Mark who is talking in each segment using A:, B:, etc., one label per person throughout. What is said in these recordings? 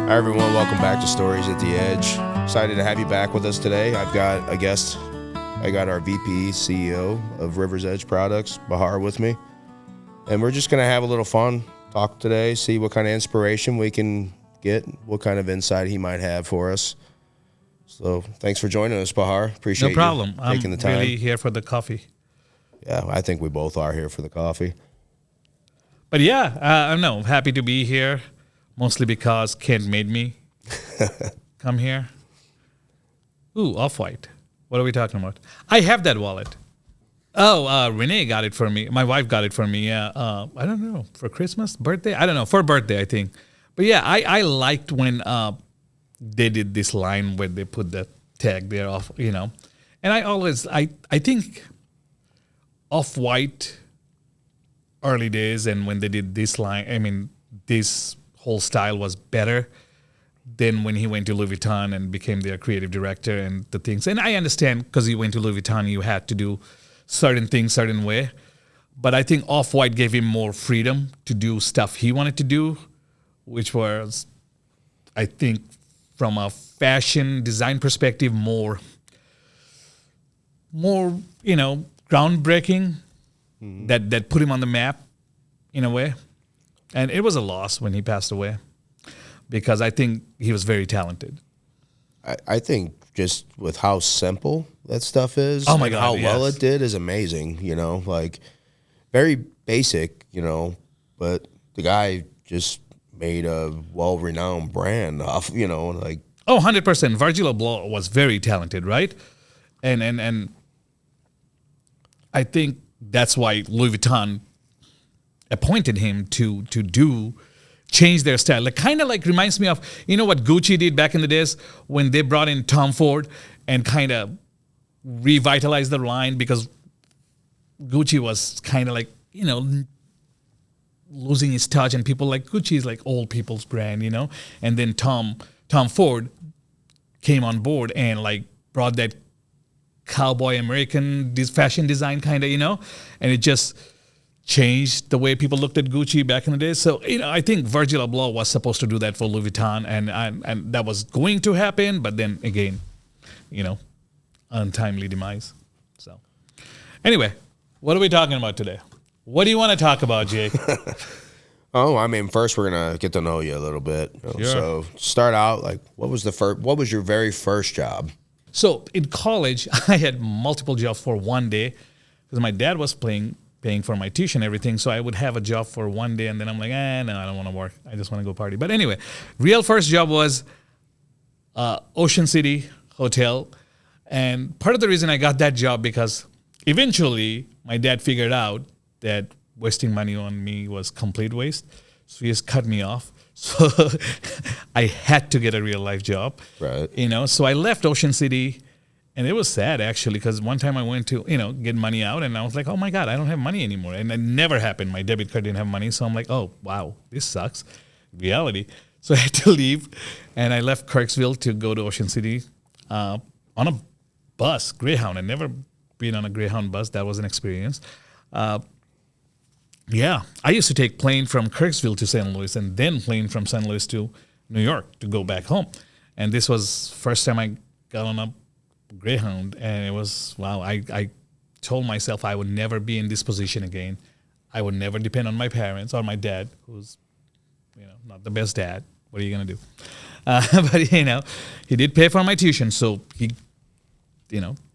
A: Hi, everyone. Welcome back to Stories at the Edge. Excited to have you back with us today. I've got a guest. I got our VP, CEO of River's Edge Products, Bahar, with me. And we're just going to have a little fun, talk today, see what kind of inspiration we can get, what kind of insight he might have for us. So thanks for joining us, Bahar. Appreciate
B: No problem.
A: you taking the time.
B: I'm really here for the coffee.
A: Yeah, I think we both are here for the coffee.
B: But yeah, I'm happy to be here, mostly because Kent made me come here. Ooh, Off-White. What are we talking about? I have that wallet. Oh, Renee got it for me. My wife got it for me, yeah. I don't know, for Christmas, birthday? I don't know, for birthday, I think. But yeah, I liked when they did this line where they put the tag there off, you know. And I think Off-White early days and when they did this line, this whole style was better than when he went to Louis Vuitton and became their creative director and the things. And I understand because he went to Louis Vuitton, you had to do certain things certain way. But I think Off-White gave him more freedom to do stuff he wanted to do, which was, I think, from a fashion design perspective, more groundbreaking. Mm-hmm. That put him on the map in a way. And it was a loss when he passed away because I think he was very talented.
A: I think just with how simple that stuff is,
B: oh my God,
A: how well
B: yes.
A: it did is amazing, like very basic, but the guy just made a well-renowned brand off, like.
B: Oh, 100%. Virgil Abloh was very talented, right? And I think that's why Louis Vuitton appointed him to change their style. Kind of reminds me of, what Gucci did back in the days when they brought in Tom Ford and kind of revitalized the line because Gucci was kind of losing its touch and people like Gucci is like old people's brand, and then Tom Ford came on board and brought that cowboy American fashion design kind of, and it just changed the way people looked at Gucci back in the day. So, I think Virgil Abloh was supposed to do that for Louis Vuitton and that was going to happen, but then again, untimely demise. So anyway, what are we talking about today? What do you want to talk about, Jake?
A: First we're going to get to know you a little bit.
B: Sure.
A: So start out, what was your very first job?
B: So in college, I had multiple jobs for one day because my dad was paying for my tuition and everything. So I would have a job for one day and then I'm like, no, I don't want to work. I just want to go party. But anyway, real first job was Ocean City Hotel. And part of the reason I got that job because eventually my dad figured out that wasting money on me was complete waste. So he just cut me off. So I had to get a real life job,
A: right?
B: So I left Ocean City, and it was sad actually because one time I went to get money out, and I was like, oh my God, I don't have money anymore, and it never happened. My debit card didn't have money, so I'm like, oh wow, this sucks, reality. So I had to leave, and I left Kirksville to go to Ocean City on a bus, Greyhound. I'd never been on a Greyhound bus. That was an experience. Yeah, I used to take plane from Kirksville to St. Louis and then plane from St. Louis to New York to go back home. And this was first time I got on a Greyhound, and it was, wow, I told myself I would never be in this position again. I would never depend on my parents or my dad, who's, not the best dad. What are you going to do? But, he did pay for my tuition, so he,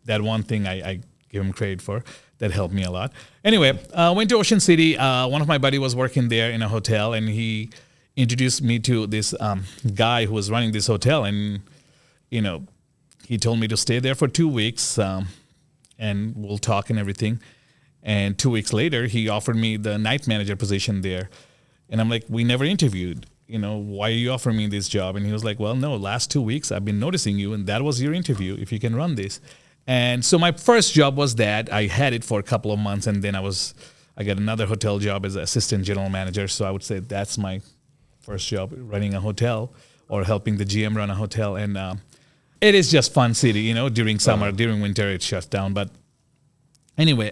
B: that one thing I give him credit for. That helped me a lot. Anyway, went to Ocean City. One of my buddies was working there in a hotel, and he introduced me to this guy who was running this hotel. And, he told me to stay there for 2 weeks, and we'll talk and everything. And 2 weeks later, he offered me the night manager position there. And I'm like, we never interviewed. Why are you offering me this job? And he was like, well, no, last 2 weeks I've been noticing you, and that was your interview, if you can run this. And so my first job was that. I had it for a couple of months, and then I got another hotel job as an assistant general manager. So I would say that's my first job, running a hotel or helping the GM run a hotel. And it is just fun city, during summer, during winter it shuts down. But anyway,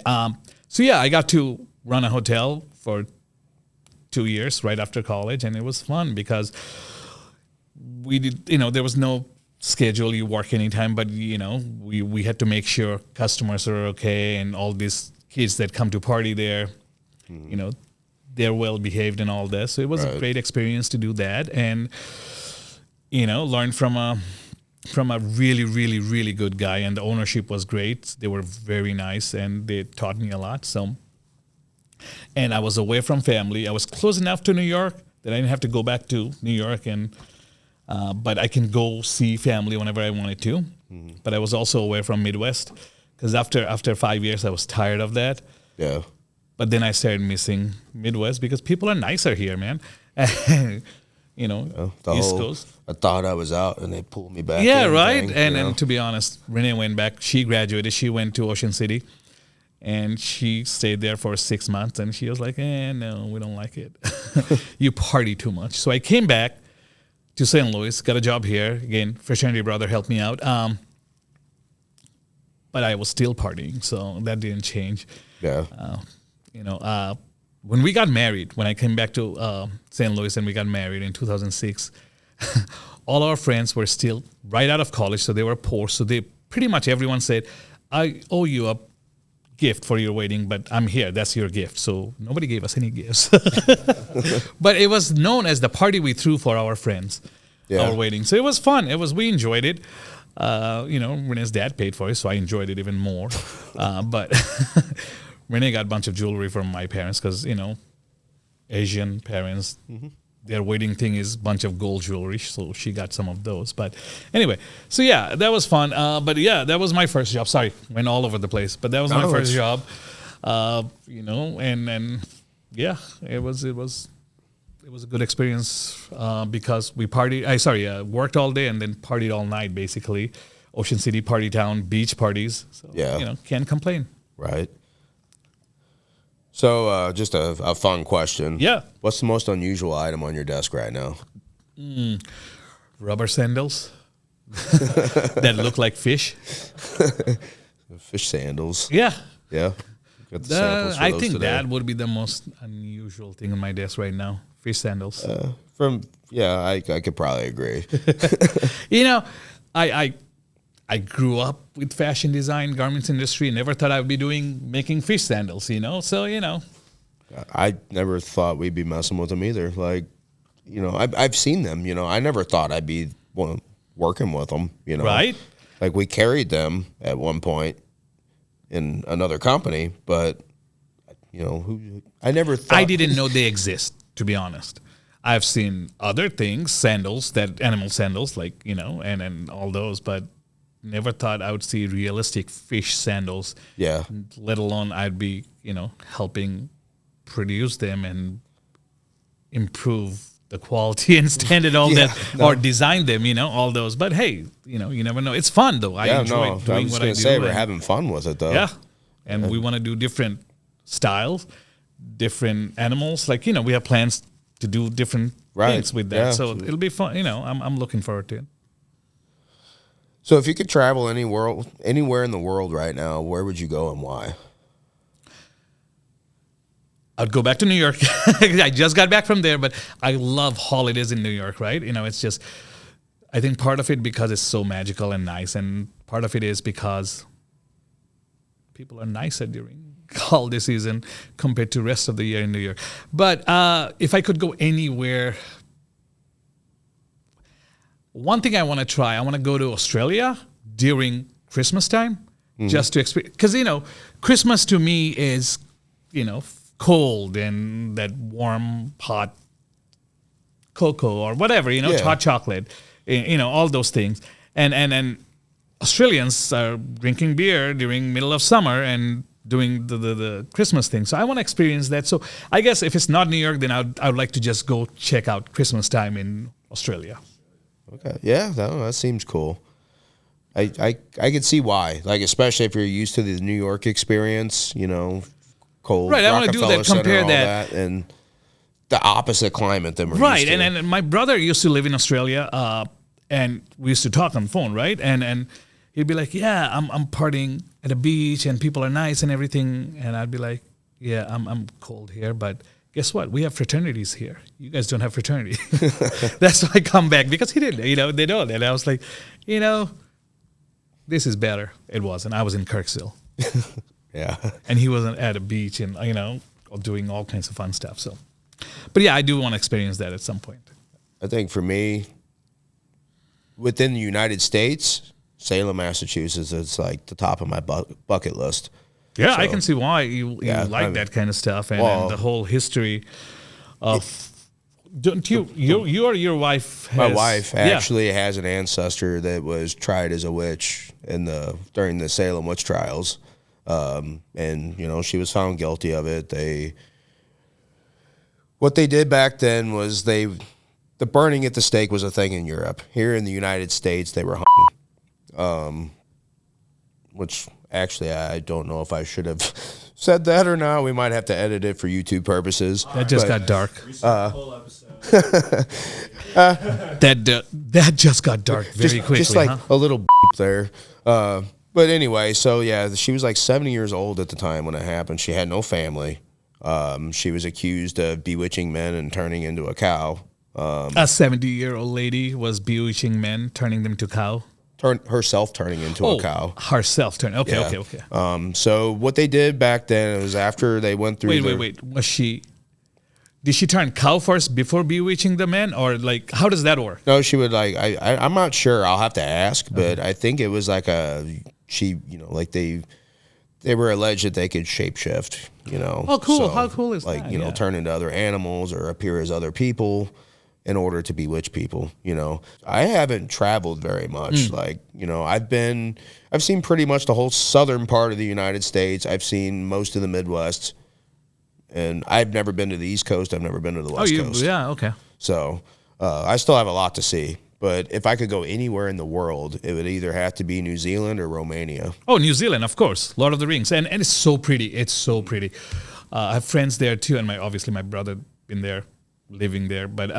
B: so yeah, I got to run a hotel for 2 years right after college, and it was fun because we did, there was no schedule, you work anytime, but we had to make sure customers are okay, and all these kids that come to party there, they're well behaved and all this. So it was a great experience to do that, and learn from a really, really, really good guy, and the ownership was great. They were very nice, and they taught me a lot. So, and I was away from family. I was close enough to New York that I didn't have to go back to New York, and but I can go see family whenever I wanted to. But I was also away from Midwest, because after 5 years, I was tired of that.
A: Yeah.
B: But then I started missing Midwest because people are nicer here, man. East Coast.
A: I thought I was out, and they pulled me back.
B: Yeah, right. And to be honest, Renee went back. She graduated. She went to Ocean City, and she stayed there for 6 months. And she was like, no, we don't like it. You party too much. So I came back to St. Louis, got a job here. Again, fraternity brother helped me out. But I was still partying, so that didn't change.
A: Yeah.
B: When we got married, when I came back to St. Louis and we got married in 2006, all our friends were still right out of college, so they were poor. So they pretty much everyone said, I owe you a gift for your wedding, but I'm here. That's your gift. So nobody gave us any gifts. But it was known as the party we threw for our friends, our wedding. So it was fun. We enjoyed it. Renee's dad paid for it, so I enjoyed it even more. But Renee got a bunch of jewelry from my parents because, Asian parents, their wedding thing is a bunch of gold jewelry. So she got some of those. But anyway, so yeah, that was fun. But yeah, that was my first job. Sorry, went all over the place. But that was my first job. And yeah, it was a good experience because we worked all day and then partied all night, basically. Ocean City, party town, beach parties. So, can't complain.
A: Right. So just a fun question.
B: Yeah.
A: What's the most unusual item on your desk right now?
B: Rubber sandals that look like fish.
A: Fish sandals.
B: Yeah.
A: Yeah. Got the samples for
B: I
A: those
B: think
A: today.
B: that would be the most unusual thing on my desk right now. Fish sandals.
A: I could probably agree.
B: I grew up with fashion design, garments industry. Never thought I would be making fish sandals. So
A: I never thought we'd be messing with them either. Like, I've seen them. I never thought I'd be working with them.
B: Right?
A: Like we carried them at one point in another company, but I never thought.
B: I didn't know they exist, to be honest. I've seen other things, sandals, animal sandals, like, and all those, but never thought I would see realistic fish sandals.
A: Yeah.
B: Let alone I'd be, helping produce them and improve the quality and standard, or design them, all those. But hey, you never know. It's fun though. I enjoy doing what I do.
A: We're having fun with it though.
B: Yeah. And we want to do different styles, different animals. Like, we have plans to do different things with that.
A: Yeah.
B: So it'll be fun. I'm looking forward to it.
A: So if you could travel anywhere in the world right now, where would you go and why?
B: I'd go back to New York. I just got back from there, but I love holidays in New York, right? It's just, I think part of it because it's so magical and nice, and part of it is because people are nicer during holiday season compared to the rest of the year in New York. But if I could go anywhere, one thing I want to try, I want to go to Australia during Christmas time, just to experience, because, Christmas to me is, cold and that warm, hot cocoa or whatever, hot chocolate, all those things. And Australians are drinking beer during middle of summer and doing the Christmas thing. So I want to experience that. So I guess if it's not New York, then I would like to just go check out Christmas time in Australia.
A: Okay. Yeah, that seems cool. I could see why. Like, especially if you're used to the New York experience, cold.
B: Right, I want to do that, compare that.
A: And the opposite climate than we're used to.
B: And my brother used to live in Australia, and we used to talk on the phone, right? And he'd be like, yeah, I'm partying at a beach and people are nice and everything. And I'd be like, yeah, I'm cold here, but guess what? We have fraternities here. You guys don't have fraternity. That's why I come back, because he didn't, they don't. And I was like, this is better. It wasn't. I was in Kirksville.
A: Yeah.
B: And he wasn't at a beach and, doing all kinds of fun stuff. So, but yeah, I do want to experience that at some point.
A: I think for me, within the United States, Salem, Massachusetts, it's like the top of my bucket list.
B: Yeah,
A: So,
B: I can see why you like that kind of stuff and the whole history of. Don't you or your wife?
A: My wife actually has an ancestor that was tried as a witch during the Salem witch trials, and she was found guilty of it. What they did back then was the burning at the stake was a thing in Europe. Here in the United States, they were hung, which. Actually, I don't know if I should have said that or not. We might have to edit it for YouTube purposes.
B: That just got dark. That just got dark very quickly.
A: Just like a little beep there. But anyway, so yeah, she was like 70 years old at the time when it happened. She had no family. She was accused of bewitching men and turning into a cow.
B: A 70-year-old lady was bewitching men, turning them to cow.
A: Herself turning into a cow.
B: Herself turning. Okay.
A: So what they did back then was after they went through.
B: Wait. Did she turn cow first before bewitching the men, or like how does that work?
A: No, she would I'm not sure. I'll have to ask, but I think it was like they were alleged that they could shapeshift.
B: Oh, cool!
A: So,
B: how cool is that?
A: Turn into other animals or appear as other people. In order to bewitch people, I haven't traveled very much. I've seen pretty much the whole southern part of the United States. I've seen most of the Midwest, and I've never been to the East Coast. I've never been to the West Coast.
B: Yeah, okay.
A: So I still have a lot to see. But if I could go anywhere in the world, it would either have to be New Zealand or Romania.
B: Oh, New Zealand, of course. Lord of the Rings, and it's so pretty. It's so pretty. I have friends there too, and obviously my brother been there. Living there, but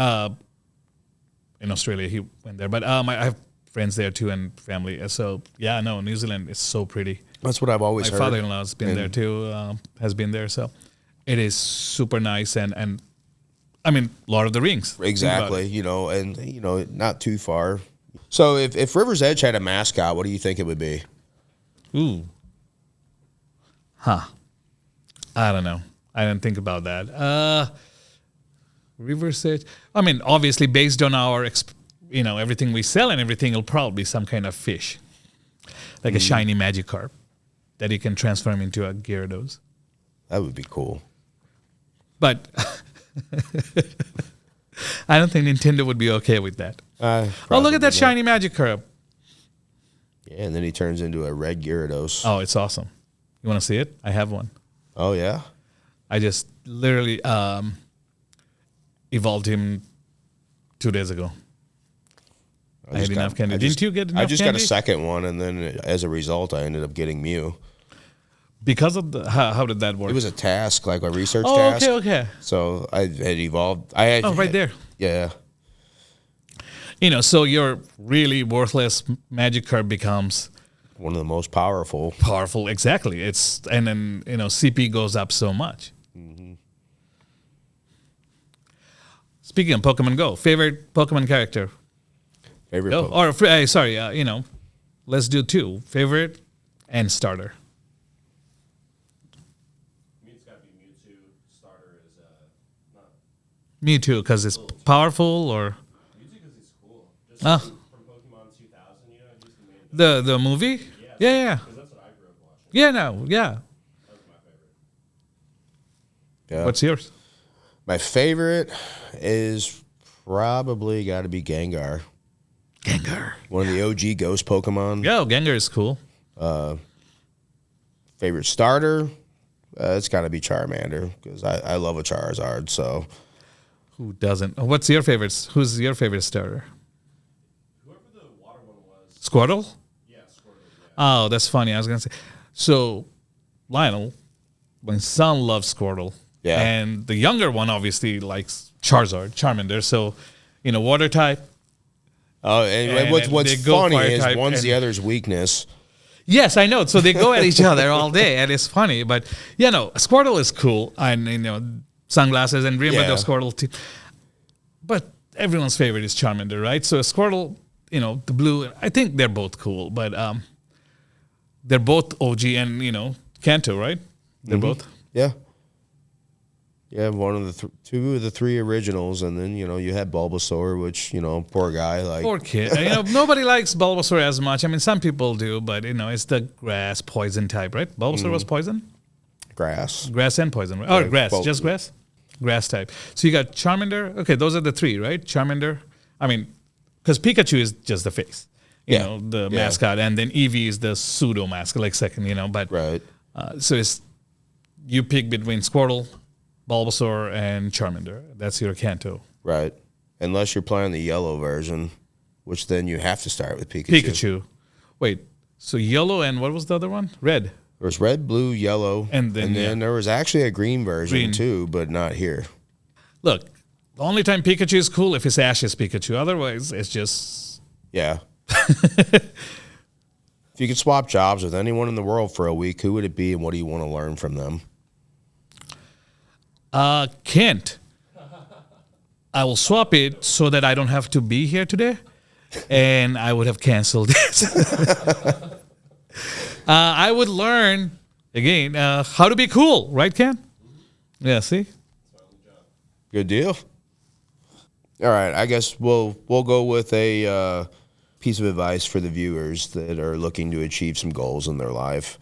B: in Australia he went there. But I have friends there too and family. So yeah, no, New Zealand is so pretty.
A: That's what I've always heard.
B: My father-in-law's been there too. Has been there, so it is super nice and I mean, Lord of the Rings.
A: Exactly, and not too far. So if River's Edge had a mascot, what do you think it would be?
B: Ooh, I don't know. I didn't think about that. River's Edge. I mean, obviously, based on our, everything we sell and everything, it'll probably be some kind of fish, like a shiny Magikarp that you can transform into a Gyarados.
A: That would be cool.
B: But I don't think Nintendo would be okay with that. Look at that shiny Magikarp.
A: Yeah, and then he turns into a red Gyarados.
B: Oh, it's awesome. You want to see it? I have one.
A: Oh, yeah?
B: I just literally... evolved him 2 days ago. I had enough candy. Didn't you get enough candy?
A: I just got a second one, and then as a result, I ended up getting Mew.
B: Because of how did that work?
A: It was a task, like a research task.
B: Okay.
A: So I had evolved.
B: Right there.
A: Yeah.
B: So your really worthless Magikarp becomes
A: one of the most powerful.
B: Powerful, exactly. And then CP goes up so much. Speaking of Pokemon Go, favorite Pokemon character? Let's do two. Favorite and starter.
C: It's got to be Mewtwo. Starter is not.
B: Mewtwo because it's powerful, or
C: Mewtwo because he's cool. Just from Pokemon 2000, he's the main.
B: The movie? Yeah.
C: Because that's what I grew up watching.
B: Yeah.
C: That was my favorite.
A: Yeah.
B: What's yours?
A: My favorite is probably got to be Gengar. One of the OG ghost Pokemon.
B: Yeah, Gengar is cool.
A: Favorite starter? It's got to be Charmander because I love a Charizard. So
B: who doesn't? What's your favorite? Who's your favorite starter?
C: Whoever the water one was.
B: Squirtle?
C: Yeah, Squirtle. Yeah.
B: Oh, that's funny. I was going to say. So, Lionel, my son loves Squirtle.
A: Yeah.
B: And the younger one obviously likes Charmander. So, water type.
A: Oh, and what's funny is one's the other's weakness.
B: Yes, I know. So they go at each other all day, and it's funny. But Squirtle is cool, and sunglasses and remember
A: Yeah.
B: those Squirtle. But everyone's favorite is Charmander, right? So Squirtle, the blue. I think they're both cool, but they're both OG and Kanto, right? They're both.
A: Yeah. Yeah, one of the two of the three originals, and then you had Bulbasaur, which poor guy, like
B: Poor kid. Nobody likes Bulbasaur as much. I mean, some people do, but it's the grass poison type, right? Bulbasaur was poison,
A: grass.
B: grass and poison, right? Oh,
A: Yeah,
B: grass,
A: both.
B: just grass type. So you got Charmander. Okay, those are the three, right? Charmander. I mean, because Pikachu is just the face, the mascot, and then Eevee is the pseudo mascot, like second, But
A: Right.
B: so you pick between Squirtle, Bulbasaur, and Charmander. That's your Kanto.
A: Right. Unless you're playing the yellow version, which then you have to start with
B: Pikachu. Wait, so yellow and what was the other one? Red.
A: There was red, blue, yellow,
B: And then,
A: there was actually a green version
B: Green.
A: too, but not here.
B: Look, the only time Pikachu is cool if it's Ash's Pikachu. Otherwise, it's just
A: Yeah. If you could swap jobs with anyone in the world for a week, who would it be, and what do you want to learn from them?
B: Kent. I will swap it so that I don't have to be here today, and I would have canceled it. I would learn again how to be cool, right, Ken? Yeah. See.
A: Good deal. All right, I guess we'll go with a piece of advice for the viewers that are looking to achieve some goals in their life.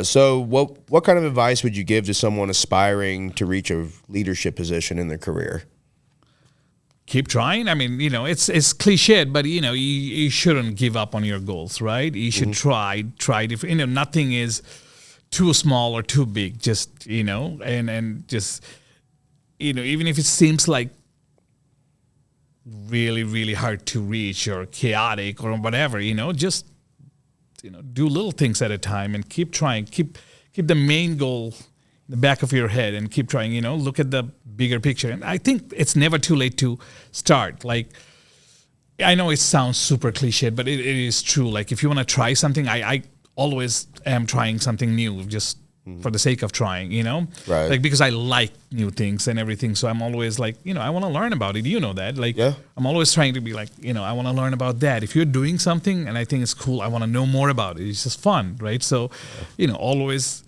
A: So what kind of advice would you give to someone aspiring to reach a leadership position in their career?
B: Keep trying. I mean, it's cliched, but you shouldn't give up on your goals, right? You should try. Nothing is too small or too big. Just and just even if it seems like really, really hard to reach or chaotic or whatever, just do little things at a time and keep trying. Keep the main goal in the back of your head and keep trying. Look at the bigger picture. And I think it's never too late to start. Like, I know it sounds super cliched, but it is true. Like, if you want to try something, I always am trying something new just for the sake of trying,
A: Right.
B: Like, because I like new things and everything. So I'm always like, I want to learn about it. You know that. Like,
A: Yeah.
B: I'm always trying to be like, I want to learn about that. If you're doing something and I think it's cool, I want to know more about it. It's just fun, right? So, always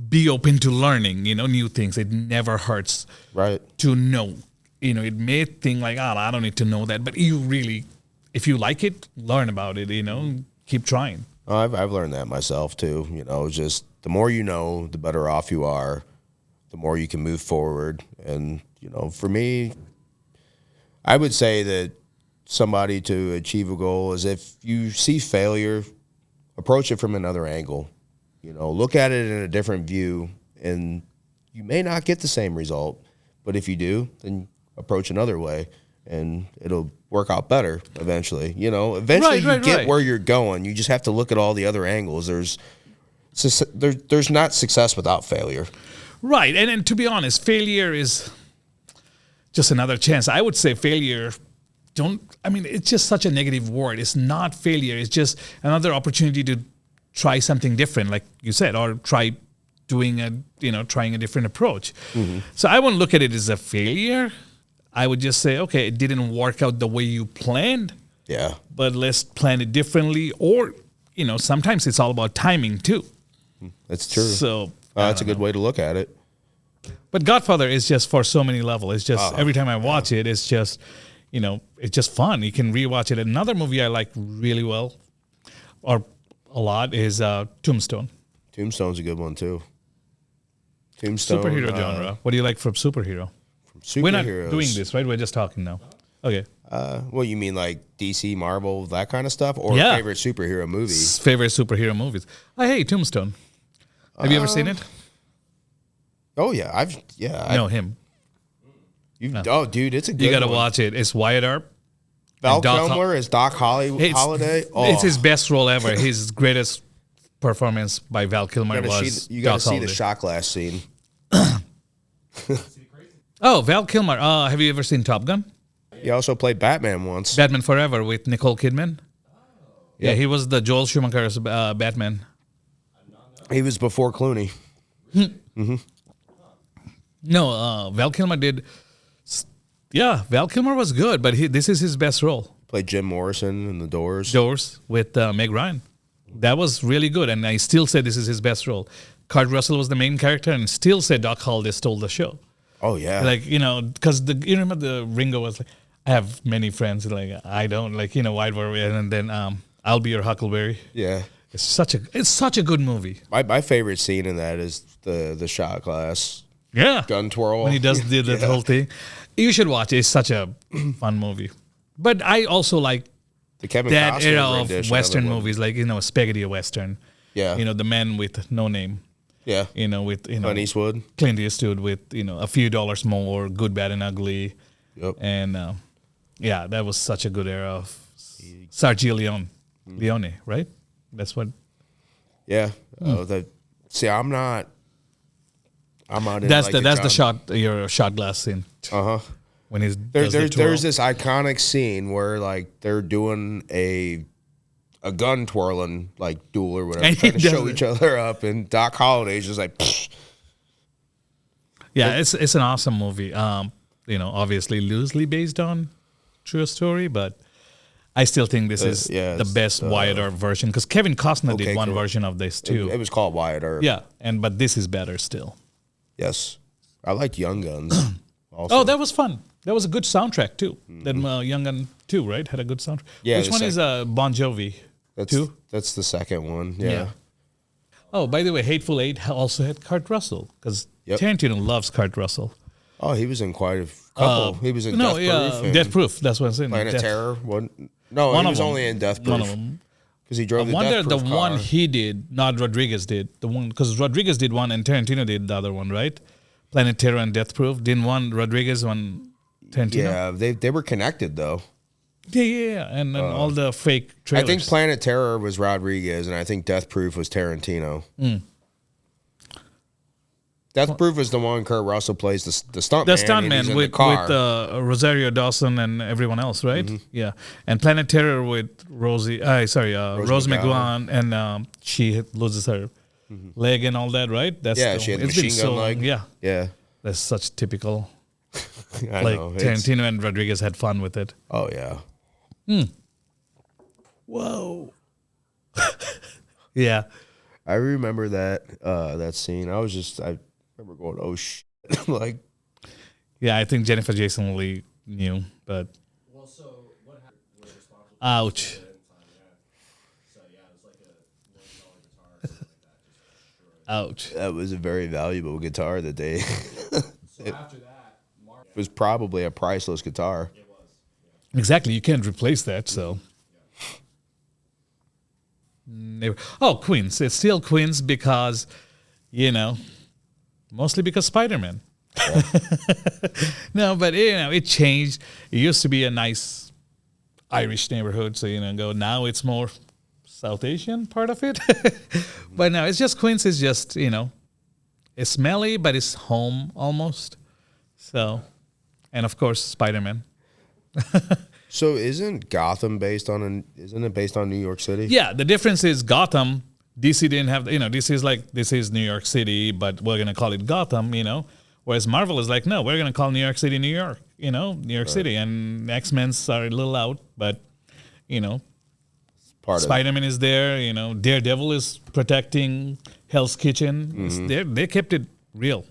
B: be open to learning, new things. It never hurts
A: Right.
B: to know. It may think like, I don't need to know that. But you really, if you like it, learn about it, keep trying.
A: I've learned that myself too. Just the more you know, the better off you are, the more you can move forward. And, for me, I would say that somebody to achieve a goal is if you see failure, approach it from another angle. Look at it in a different view, and you may not get the same result, but if you do, then approach another way, and it'll work out better eventually. Eventually you get where you're going. You just have to look at all the other angles. There's not success without failure.
B: Right. And to be honest, failure is just another chance. I would say failure, it's just such a negative word. It's not failure. It's just another opportunity to try something different, like you said, or try trying a different approach. So I wouldn't look at it as a failure. I would just say, okay, it didn't work out the way you planned.
A: Yeah.
B: But let's plan it differently. Or, sometimes it's all about timing too.
A: That's true.
B: So
A: That's a good way to look at it.
B: But Godfather is just for so many levels. It's just every time I watch it, it's just, it's just fun. You can rewatch it. Another movie I like really well, or a lot, is Tombstone.
A: Tombstone's a good one too. Tombstone.
B: Superhero genre. What do you like from superhero?
A: Superheroes.
B: We're not doing this, right? We're just talking now. Okay.
A: What you mean, like DC, Marvel, that kind of stuff, or
B: Yeah.
A: favorite superhero movie?
B: Favorite superhero movies. Hey, Tombstone. Have you ever seen it?
A: Oh yeah, I
B: No, him.
A: Oh, dude, it's a good.
B: You got to
A: one.
B: watch it. It's Wyatt Earp.
A: Val
B: and Doc
A: Kilmer as Doc Holliday. Oh,
B: It's his best role ever. His greatest performance by Val Kilmer was
A: you got to
B: Doc
A: see
B: Holliday.
A: the shot glass scene.
B: Oh, Val Kilmer. Have you ever seen Top Gun?
A: He also played Batman once.
B: Batman Forever with Nicole Kidman. Yeah, he was the Joel Schumacher's Batman.
A: He was before Clooney.
B: No, Val Kilmer did. Yeah, Val Kilmer was good, but this is his best role.
A: Played Jim Morrison in The Doors.
B: Doors with Meg Ryan. That was really good, and I still say this is his best role. Kurt Russell was the main character, and still say Doc Holliday stole the show.
A: Oh yeah.
B: Like, because you remember the Ringo was like, I have many friends, like I don't, like, wide variety, and then I'll Be Your Huckleberry.
A: Yeah.
B: It's such a good movie.
A: My favorite scene in that is the shot glass
B: Yeah.
A: gun twirl.
B: When he does the whole thing. You should watch it. It's such a fun movie. But I also like
A: the Kevin
B: that
A: Costner
B: era of
A: rendition
B: Western
A: it.
B: movies, like, spaghetti Western.
A: Yeah.
B: The Man with No Name.
A: Yeah.
B: With
A: Clint Eastwood.
B: Clint Eastwood with A Few Dollars More, Good, Bad, and Ugly.
A: Yep.
B: And that was such a good era of Sergio Leone, right? That's what.
A: Yeah. I'm not in
B: That's
A: like
B: the shot, your shot glass scene. When he's
A: there's this iconic scene where like they're doing a gun twirling like duel or whatever,
B: And
A: trying to
B: he does
A: show
B: it.
A: each other up, and Doc Holliday's just like, pfft.
B: Yeah, it's an awesome movie. Obviously loosely based on true story, but I still think this is the best Wyatt Earp version, because Kevin Costner did one version of this too.
A: It was called Wyatt Earp.
B: Yeah, but this is better still.
A: Yes, I liked Young Guns. Also.
B: Oh, that was fun. That was a good soundtrack too. That Young Gun 2, right, had a good soundtrack.
A: Yeah,
B: Which one is Bon Jovi?
A: That's the second one. Yeah.
B: Oh, by the way, Hateful Eight also had Kurt Russell, because Tarantino loves Kurt Russell.
A: Oh, he was in quite a couple. He was in Death Proof. and
B: Death Proof. That's what I'm saying.
A: Planet Terror. No,
B: One
A: he
B: of
A: was
B: them.
A: only in Death
B: One of
A: Proof
B: them.
A: because he drove
B: I
A: the
B: wonder
A: Death
B: the
A: Proof
B: one
A: car.
B: he did, not Rodriguez did. The one, because Rodriguez did one and Tarantino did the other one, right? Planet Terror and Death Proof. Didn't one Rodriguez, one Tarantino?
A: Yeah, they were connected though.
B: Yeah. And then all the fake trailers.
A: I think Planet Terror was Rodriguez, and I think Death Proof was Tarantino. Death Proof is the one Kurt Russell plays the stuntman.
B: The stuntman with Rosario Dawson and everyone else, right? Yeah. And Planet Terror with Rose McGowan, and she loses her leg and all that, right? That's
A: she had the machine gun leg.
B: Yeah. That's such typical.
A: I
B: Like
A: know.
B: Tarantino and Rodriguez had fun with it.
A: Oh yeah.
B: Whoa. Yeah.
A: I remember that scene. I remember going, oh shit. Like,
B: Yeah, I think Jennifer Jason Leigh knew, but
C: Well, so what happened? Was responsible for
B: ouch.
C: it in time, So yeah, it was like $1 million guitar or something like that, just destroyed.
B: Ouch.
A: that was a very valuable guitar that they.
C: So after that, Mark
A: It was probably a priceless guitar.
C: it was.
B: Exactly. You can't replace that, so. Never. Oh, Queens. It's still Queens because, mostly because Spider-Man. No, but, it changed. It used to be a nice Irish neighborhood, so, now it's more South Asian part of it. But no, it's just Queens is just, it's smelly, but it's home almost. So, and of course, Spider-Man.
A: So isn't it based on New York City?
B: Yeah, the difference is Gotham, DC didn't have, DC is like, this is New York City, but we're going to call it Gotham, Whereas Marvel is like, no, we're going to call New York City, New York, New York City. And X-Men's are a little out, but, Spider-Man is there, Daredevil is protecting Hell's Kitchen. They kept it real.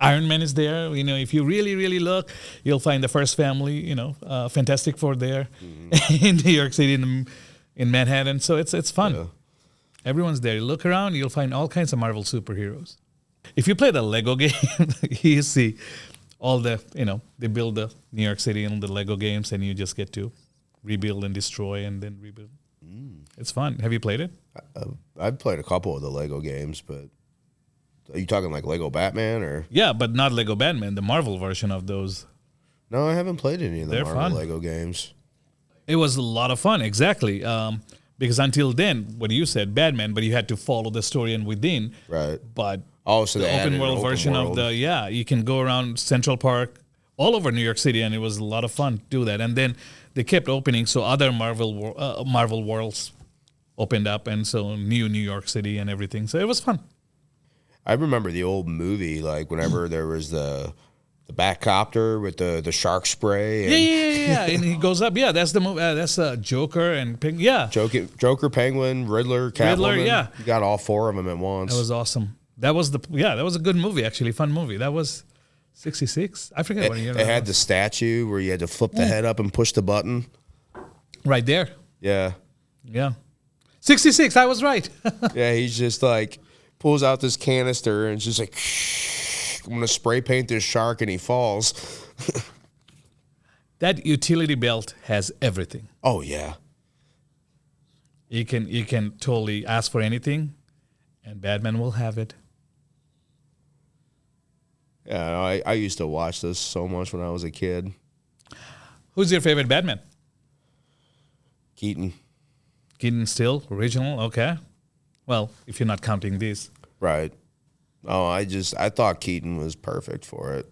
B: Iron Man is there. If you really, really look, you'll find the First Family, Fantastic Four there in New York City, in Manhattan. So it's fun.
A: Yeah.
B: Everyone's there. You look around, you'll find all kinds of Marvel superheroes. If you play the Lego game, you see all the, they build the New York City in the Lego games, and you just get to rebuild and destroy and then rebuild. It's fun. Have you played it?
A: I've played a couple of the Lego games, but are you talking like Lego Batman or?
B: Yeah, but not Lego Batman, the Marvel version of those.
A: No, I haven't played any of the
B: They're
A: Marvel
B: fun.
A: Lego games.
B: It was a lot of fun, exactly. Because until then, what you said, Batman, but you had to follow the story and within.
A: Right.
B: But
A: Oh, so
B: the
A: they added
B: open
A: an
B: world version
A: world.
B: of you can go around Central Park, all over New York City, and it was a lot of fun to do that. And then they kept opening, so other Marvel worlds opened up, and so new New York City and everything. So it was fun.
A: I remember the old movie, like whenever there was the Batcopter with the shark spray. And
B: Yeah. And he goes up. Yeah, that's the movie. That's Joker and Pink. Yeah.
A: Joker, Penguin, Riddler, Catwoman.
B: Riddler, yeah.
A: You got all four of them at once.
B: That was awesome. That was a good movie, actually. Fun movie. That was 66. I forget what year
A: It had the statue where you had to flip the head up and push the button.
B: Right there.
A: Yeah.
B: Yeah. 66. I was right.
A: Yeah, he's just like, pulls out this canister and it's just like, I'm going to spray paint this shark, and he falls.
B: That utility belt has everything.
A: Oh, yeah.
B: You can totally ask for anything, and Batman will have it.
A: Yeah, I used to watch this so much when I was a kid.
B: Who's your favorite Batman?
A: Keaton.
B: Keaton still? Original? Okay. Well, if you're not counting these.
A: Right. Oh, I thought Keaton was perfect for it.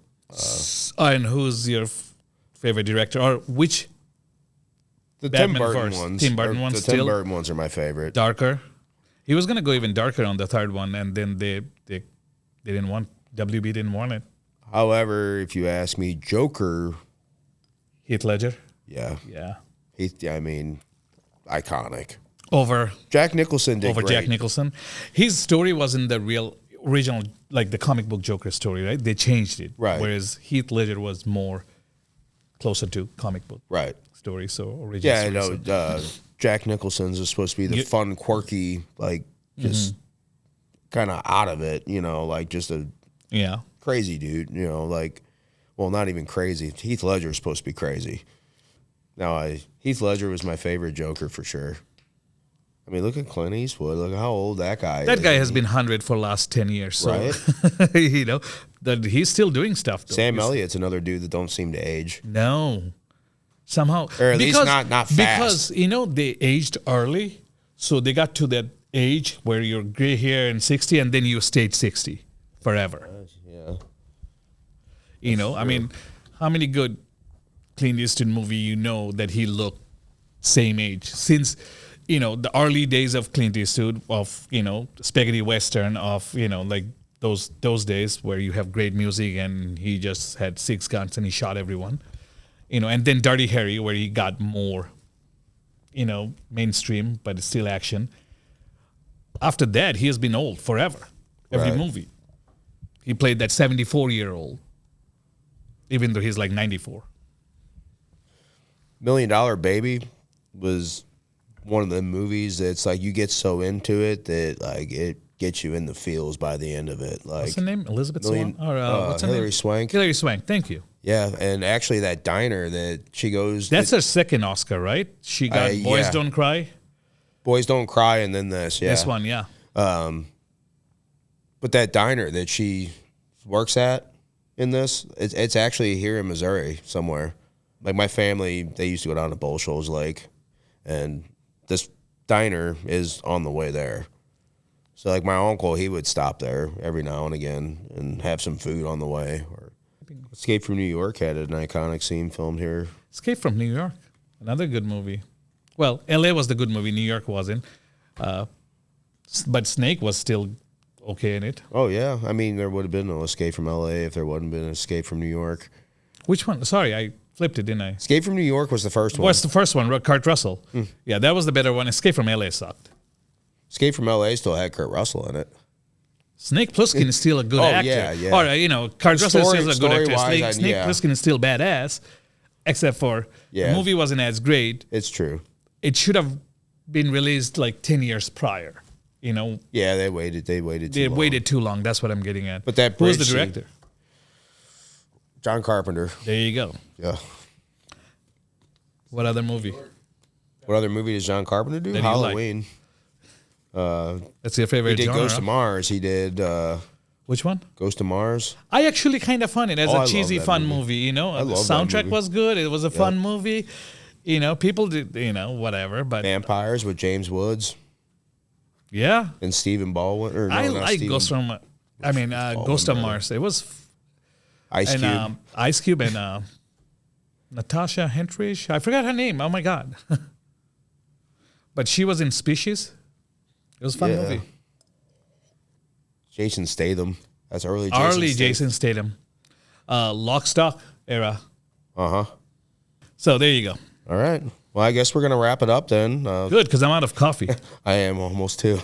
B: And who's your favorite director? Or which
A: The
B: Batman
A: Tim Burton
B: first?
A: ones.
B: Tim Burton ones
A: The
B: still?
A: Tim Burton ones are my favorite.
B: Darker? He was going to go even darker on the third one, and then they didn't want, WB didn't want it.
A: However, if you ask me, Joker,
B: Heath Ledger?
A: yeah.
B: Yeah.
A: I mean, iconic.
B: Over
A: Jack Nicholson did great.
B: Jack Nicholson. His story wasn't the original, like the comic book Joker story, right? They changed it.
A: Right.
B: Whereas Heath Ledger was more closer to comic book
A: Right.
B: story, so original
A: Yeah, I
B: story.
A: know. Jack Nicholson's is supposed to be the fun, quirky, like just kind of out of it, like just a
B: Yeah.
A: crazy dude, like, well, not even crazy. Heath Ledger is supposed to be crazy. No, Heath Ledger was my favorite Joker for sure. I mean, look at Clint Eastwood. Look at how old that guy is.
B: That guy has been 100 for the last 10 years. So,
A: Right.
B: that he's still doing stuff. Though.
A: Sam Elliott's another dude that don't seem to age.
B: No. Somehow.
A: Or at least not fast.
B: Because, they aged early. So they got to that age where you're gray hair and 60, and then you stayed 60 forever.
A: Yeah.
B: I mean, how many good Clint Eastwood movie that he looked same age? Since, the early days of Clint Eastwood, of, spaghetti western, of, like those days where you have great music and he just had 6 guns and he shot everyone. And then Dirty Harry, where he got more, mainstream, but it's still action. After that, he has been old forever. Every
A: Right.
B: movie. He played that 74-year-old, even though he's like 94.
A: $1 Million Baby was one of the movies that's like you get so into it that like it gets you in the feels by the end of it. Like,
B: What's her name? Elizabeth
A: Million-
B: Swann? Or what's her
A: Hilary
B: name?
A: Swank.
B: Hilary Swank. Thank you.
A: Yeah, and actually that diner that she goes.
B: That's her second Oscar, right? She got Boys
A: yeah.
B: Don't Cry.
A: Boys Don't Cry, and then this. Yeah.
B: This one, yeah.
A: But that diner that she works at in this, it's actually here in Missouri somewhere. Like my family, they used to go down to Bull Shoals Lake, and this diner is on the way there. So like my uncle, he would stop there every now and again and have some food on the way. Or Escape from New York had an iconic scene filmed here.
B: Escape from New York. Another good movie. Well, L.A. was the good movie. New York wasn't. But Snake was still okay in it.
A: Oh yeah, I mean there would have been no Escape from L.A. if there wouldn't been an Escape from New York.
B: Which one? Sorry, I flipped it, didn't I?
A: Escape from New York was the first one.
B: What's the first one? Kurt Russell. Yeah, that was the better one. Escape from L.A. sucked.
A: Escape from L.A. still had Kurt Russell in it.
B: Snake Plissken is still a good actor.
A: Yeah.
B: Or, Kurt Russell is still a good actor.
A: Story-wise,
B: Snake
A: yeah.
B: Plissken is still badass, except for the movie wasn't as great.
A: It's true.
B: It should have been released like 10 years prior.
A: Yeah, they waited. They waited too
B: They
A: long.
B: waited too long. That's what I'm getting at.
A: But that
B: Who was the
A: bridge scene-
B: director?
A: John Carpenter.
B: There you go.
A: Yeah.
B: What other movie?
A: What other movie does John Carpenter do?
B: That you like?
A: Halloween.
B: That's your
A: He
B: favorite
A: did
B: genre?
A: Ghost of Mars. He did
B: Which one?
A: Ghost of Mars.
B: I actually kind of found it as
A: Oh, I
B: a
A: love
B: cheesy,
A: that
B: fun
A: movie.
B: movie. The
A: love that
B: soundtrack
A: movie.
B: was good. It was a fun movie. People did, whatever. But
A: Vampires with James Woods
B: yeah,
A: and Stephen Baldwin. Or no,
B: I
A: not
B: like
A: Stephen.
B: Ghost of Mars. It was
A: Ice Cube.
B: and Ice Cube and Natasha Henstridge. I forgot her name. Oh my god! But she was in Species. It was a fun movie.
A: Jason Statham. That's early Jason
B: Early
A: Statham.
B: Jason Statham. Lock, Stock era.
A: Uh-huh.
B: So there you go.
A: All right. Well, I guess we're going to wrap it up then.
B: Good, because I'm out of coffee.
A: I am almost too.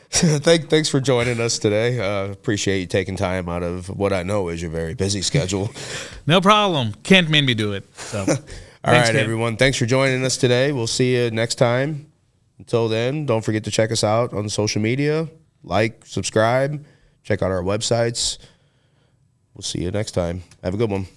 A: Thanks for joining us today. Appreciate you taking time out of what I know is your very busy schedule.
B: No problem. Kent made me do it. So.
A: All right, everyone. Thanks for joining us today. We'll see you next time. Until then, don't forget to check us out on social media. Like, subscribe, check out our websites. We'll see you next time. Have a good one.